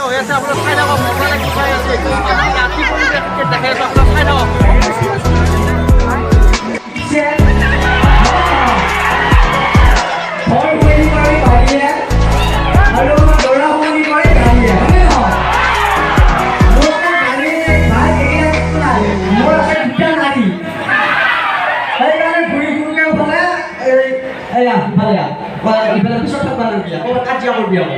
হৈ আছে আপোনালোক চাই থাকক ভগৱানে কি চাই আছে ৰাতি পৰিৱেশ দেখাই আছো আপোনালোক চাই থাকক ইফালে পিছত থাকবা নালাগে ক'ৰবাত কাজিয়া কৰবি আকৌ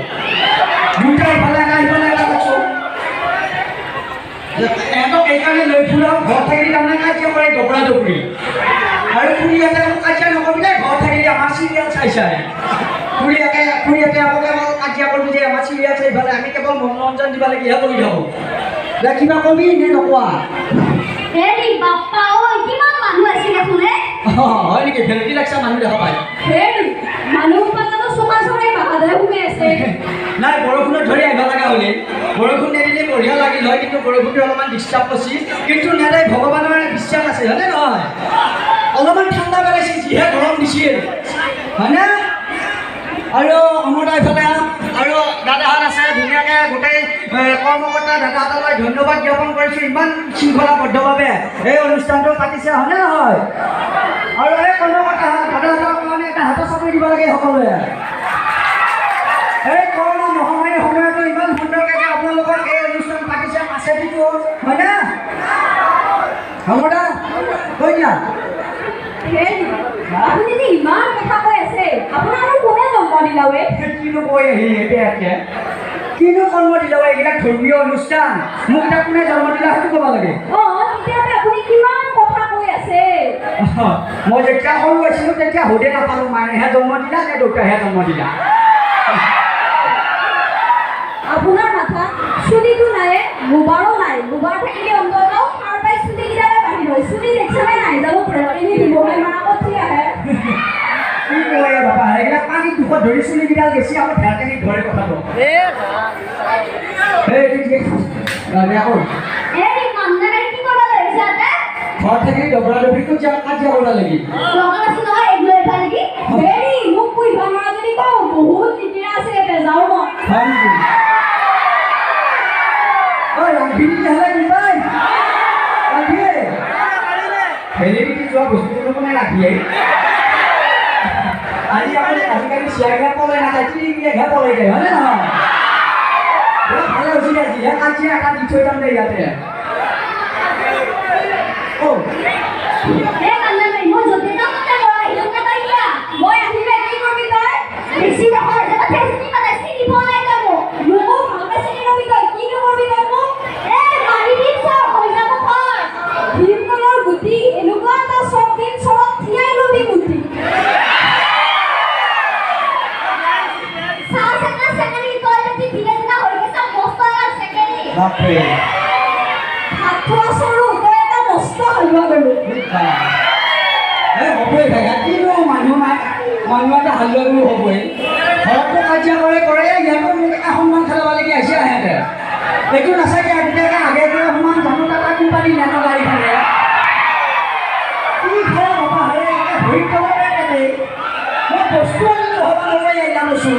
দুইটা ইফালে নাই ইফালে এটা কৈছোঁ এহঁতক এইকাৰণে লৈ ফুৰা ঘৰত থাকিলে তাৰমানে কাজিয়া কৰে দৌৰা দৌৰি আৰু খুৰীহঁতে কাজিয়া নকৰিবি দেই ঘৰত থাকিলে আমাৰ চিৰিয়েল চাই খুৰীহঁতে আকৌ কেৱল কাজিয়া কৰিবি যে আমাৰ চিৰিয়েল চাই ইফালে আমি কেৱল মনোৰঞ্জন দিব লাগিহে কৰি থাকোঁ দে কিবা কবি নে নকোৱা হেৰি বাপ্পা ঐ কিমান মানুহ আছে দেখোনে হয় নেকি ভেলকি লাগছা মানুহ দেখা পাই হেৰি মানুহ পালানো সমাজৰে বাহাদুৰ ঘুমে আছে নাই বৰষুণত ধৰি আহিব লগা হ'লে বৰষুণ নিদিলে বঢ়িয়া লাগিল হয় কিন্তু বৰষুণটো অলপমান ডিষ্টাৰ্ব কৰিছে কিন্তু নেদাই ভগৱানৰ বিশ্বাস আছে হয়নে নহয় অলপমান ঠাণ্ডা পেলাইছে যিহে গৰম দিছিল হয়নে আৰু অমৰা ইফালে আৰু দাদাহঁত আছে ধুনীয়াকৈ গোটেই কৰ্মকৰ্তা দাদাহঁতলৈ ধন্যবাদ জ্ঞাপন কৰিছোঁ ইমান শৃংখলাবদ্ধভাৱে এই অনুষ্ঠানটো পাতিছে হয়নে নহয় আৰু এই কৰ্মকৰ্তা দাদাহঁতৰ কাৰণে এটা হাতৰ চাপৰি দিব লাগে সকলোৱে এই কৰোণা মহামাৰীৰ সময়তো ইমান সুন্দৰকৈ আপোনালোকৰ এই অনুষ্ঠান পাতিছে মাছেদিটো হয়নে অমৰা কৈ দিয়া আপুনি যে ইমান কথা কৈ আছে আপোনাৰ আৰু কোনে জন্ম দিলাৱে কিনো কৈ আহিলে কিনো কৰ্ম দিলা এইবিলাক ধৰ্মীয় অনুষ্ঠান মোক এতিয়া কোনে জন্ম দিলা সেইটো ক'ব লাগে তেতিয়াহ'লে আপুনি কিমান কথা কৈ আছে মই যেতিয়া সৰু আছিলোঁ তেতিয়া সুধে নাপালোঁ মায়েহে জন্ম দিলা নে দেউতাহে জন্ম দিলা আপোনাৰ মাথা চুলিটো নাই গোবাৰো নাই গোবাৰ থাকিলে অন্তত সাৰ পাই চুলি কেইডালে বাঢ়ি হয় চুলি দেখিছেনে নাই যাব এনে দিবহে মাৰা কঠি আহে কি কয় বাবা এইবিলাক পানীত দুখত ধৰি চুলি কেইডাল বেছি আকৌ ভেৰটেনি ধৰে কথাটো ঘৰত থাকি দবৰা দবৰিটো কাজিয়া কৰিব লাগি বহুত দিগদাৰ আছে যাওঁ মই যোৱা বস্তুটো কোনে ৰাখিয়ে আজিকালি চিয়াৰগা পলাই নাযায় তিৰিগিলেহে পলাই যায় হয়নে নহয় ভালে হৈছিল আজিহে কাজিয়া এটা দি থৈ যাম দে ইয়াতে মানুহ এটা হালোৱা গৰু হ'বই ঘৰতো কাজিয়া কৰে ইয়াতো মোক এটা সন্মান খেলাবলগীয়া আহিছে সিহঁতে এইটো নাচাগে গোটেই আগে সমান জানো এটা কোম্পানী নেনো গাড়ী খালে কি খেলা বাবা ভৰি তলতে মই বস্তু আনিলোঁ হ'ব নগৈ আনিছোঁ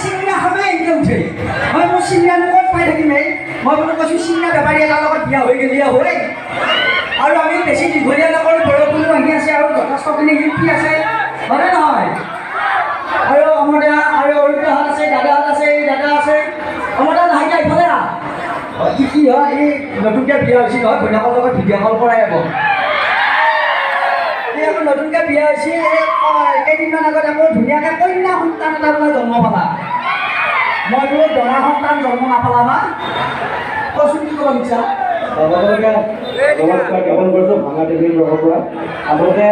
চিংৰা খাবে এনেকৈ উঠে মই মোৰ চিংৰানো ক'ত পাই থাকিম মই বোলো কৈছোঁ চিংৰা বেপাৰী এটাৰ লগত বিয়া হৈ গ'লি হৈ আৰু আমি বেছি দীঘলীয়া নকৰোঁ বৰষুণো আহি আছে আৰু যথেষ্টখিনি শিল্পী আছে হয়নে নহয় আৰু অমৰা আৰু অৰুণাহঁত আছে দাদাহঁত আছে দাদা আছে অমৰা নাহিলে ইফালে কি হয় এই নতুনকৈ বিয়া হৈছিল নহয় ঘৈণীয়েকৰ লগত ভিডিঅ' কল কৰাই হ'ব এই আকৌ নতুনকৈ বিয়া হৈছিল এই কেইদিনমান আগত আকৌ ধুনীয়াকৈ কন্যা সন্তান এটা বোলে জন্ম পালা মই বোলো দৰা সন্তান জন্ম নাপালা কচোন কি ক'ব বিচা নমস্কাৰ জ্ঞাপন কৰিছোঁ ভাঙা টিভিৰ তৰফৰ পৰা আচলতে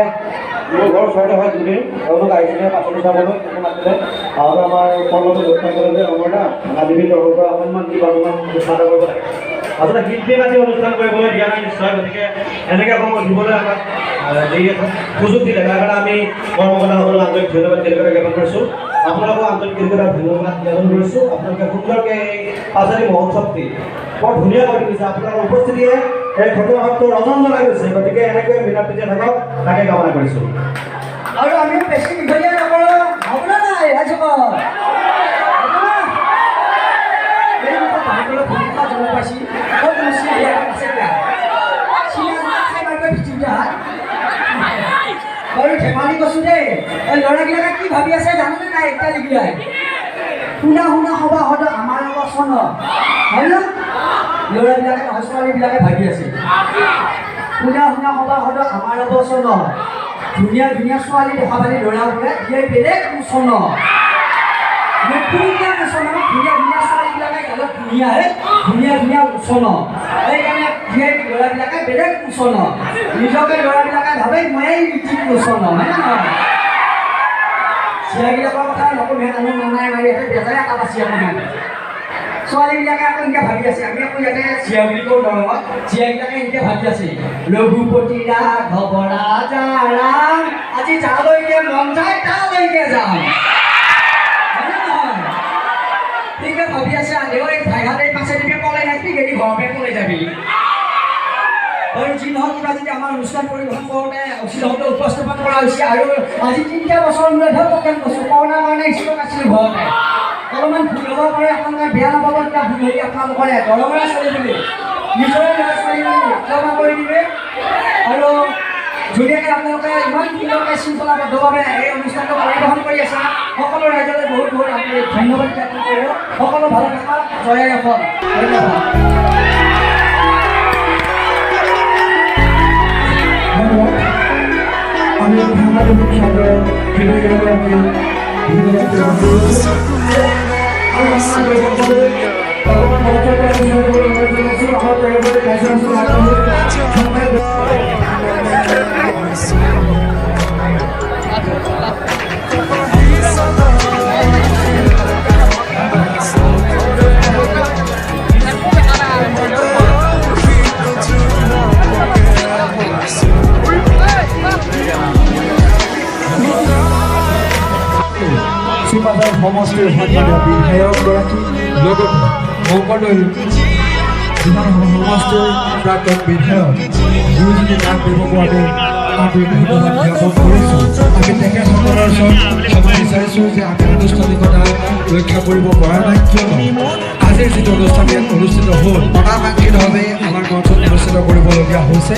মোৰ ঘৰ ওচৰতে হয় দুদিন তেওঁলোক আহিছিলে পাচলি চাবলৈ কোনো মাতিলে আৰু আমাৰ কৰ্মটো ৰক্ষা কৰে যে অমৰদা ভাঙা টিভিৰ তৰফৰ পৰা অকণমান কিবা অকণমান চেষ্টা কৰিব লাগে আচলতে শিল্পী মাতি অনুষ্ঠান কৰিবলৈ দিয়া নাই নিশ্চয় গতিকে এনেকৈ অকণমান দিবলৈ আমাক যি সুযোগ দিলে তাৰ কাৰণে আমি কৰ্মকৰ্তাসকলক আন্তৰিক ধন্যবাদ জ্ঞাপন কৰিছোঁ আপোনালোকক আন্তৰিক ধন্যবাদ জ্ঞাপন কৰিছোঁ আপোনালোকে সুন্দৰকৈ এই পাচলি মহোৎসৱটি বৰ ধুনীয়া কৰি তুলিছে আপোনালোকৰ উপস্থিতিয়ে এই ঘটনাটো ৰজন্দ লাগিছে গতিকে এনেকৈ মিলাপ্ৰীতি থাকক তাকে কামনা কৰিছোঁ আৰু আমিও বেছি দীঘলীয়া নকৰোঁ আপোনাৰ নাই ৰাজক এই ল'ৰাবিলাকে কি ভাবি আছে জানেনে নাই এতিয়া লিখিলাই শুনা শুনা সভা সদ আমাৰ লগত চন হয় ন ল'ৰাবিলাকে নহয় ছোৱালীবিলাকে ভাবি আছে শুনা শুনা সভা সদ আমাৰ লগত চন ধুনীয়া ধুনীয়া ছোৱালী দেখা পালি ল'ৰাবোৰে দিয়ে বেলেগ চন ধুনীয়া চন ধুনীয়া ধুনীয়া ছোৱালীবিলাকে গালত ধুনীয়াহে ধুনীয়া ধুনীয়া চন সেইকাৰণে দিয়ে ল'ৰাবিলাকে বেলেগ চন নিজকে ল'ৰাবিলাকে ভাবে ময়ে ঠিক চন হয় নে নহয় চিয়াবিলাকৰ কথা নক'লে আমি মানাই মাৰি আছে বেজাই এটা বাচি আপোনাৰ ছোৱালীবিলাকে আকৌ এনেকৈ ভাবি আছে আমি আকৌ ইয়াতে চিয়া বুলি কওঁ দৰঙত চিয়াবিলাকে এনেকৈ ভাবি আছে ৰঘুপতি ৰাঘৱ ৰাজা ৰাম আজি যালৈকে মন যায় তালৈকে যাম হয়নে নহয় ঠিকে ভাবি আছে আলেও এই ভাইহাতে পাছেদিকে পলাই নাকি গেলি ঘৰতে পলাই যাবি আৰু যি নহওক কিবা যদি আমাৰ অনুষ্ঠান পৰিৱেশন কৰোঁতে অচিলতে উপস্থাপন কৰা হৈছে আৰু আজি 3 বছৰ মূৰতহে প্ৰগ্ৰেম কৰিছোঁ কৰোণাৰ কাৰণে স্কুলত আছিলোঁ ঘৰতে অলপমান ভুল হ'ব পাৰে আপোনালোকে বেয়া নাপাব কিবা ভুল হ'লে আপোনালোকৰে দৰমৰা ছোৱালী বুলি নিজৰে ল'ৰা ছোৱালী বুলি ক্ষমা কৰি দিবে আৰু ধুনীয়াকৈ আপোনালোকে ইমান সুন্দৰকৈ শৃংখলাবদ্ধভাৱে এই অনুষ্ঠানটো পৰিৱেশন কৰি আছে সকলো ৰাইজলৈ বহুত বহুত আপুনি ধন্যবাদ জ্ঞাপন কৰিব সকলো ভালে থাকক জয় ৰাখক ধন্যবাদ আমি সাংবাদিক হিচাপে চিপাঝাৰ সমষ্টিৰ সন্মানীয় বিধায়কগৰাকী লগত মংগলদৈ সমষ্টিৰ প্ৰাক্তন বিধায়ক দুয়োজনে নাম দিব পৰাকৈ আমি ধন্যবাদ জ্ঞাপন কৰিছোঁ আমি তেখেতসকলৰ ওচৰত ক্ষমা বিচাৰিছোঁ যে আমি আনুষ্ঠানিকতা ৰক্ষা কৰিব পৰা নাই কিয়নো আজিৰ যিটো অনুষ্ঠান ইয়াত অনুষ্ঠিত হ'ল অনাকাংক্ষিতভাৱে আমাৰ মঞ্চত অনুষ্ঠিত কৰিবলগীয়া হৈছে।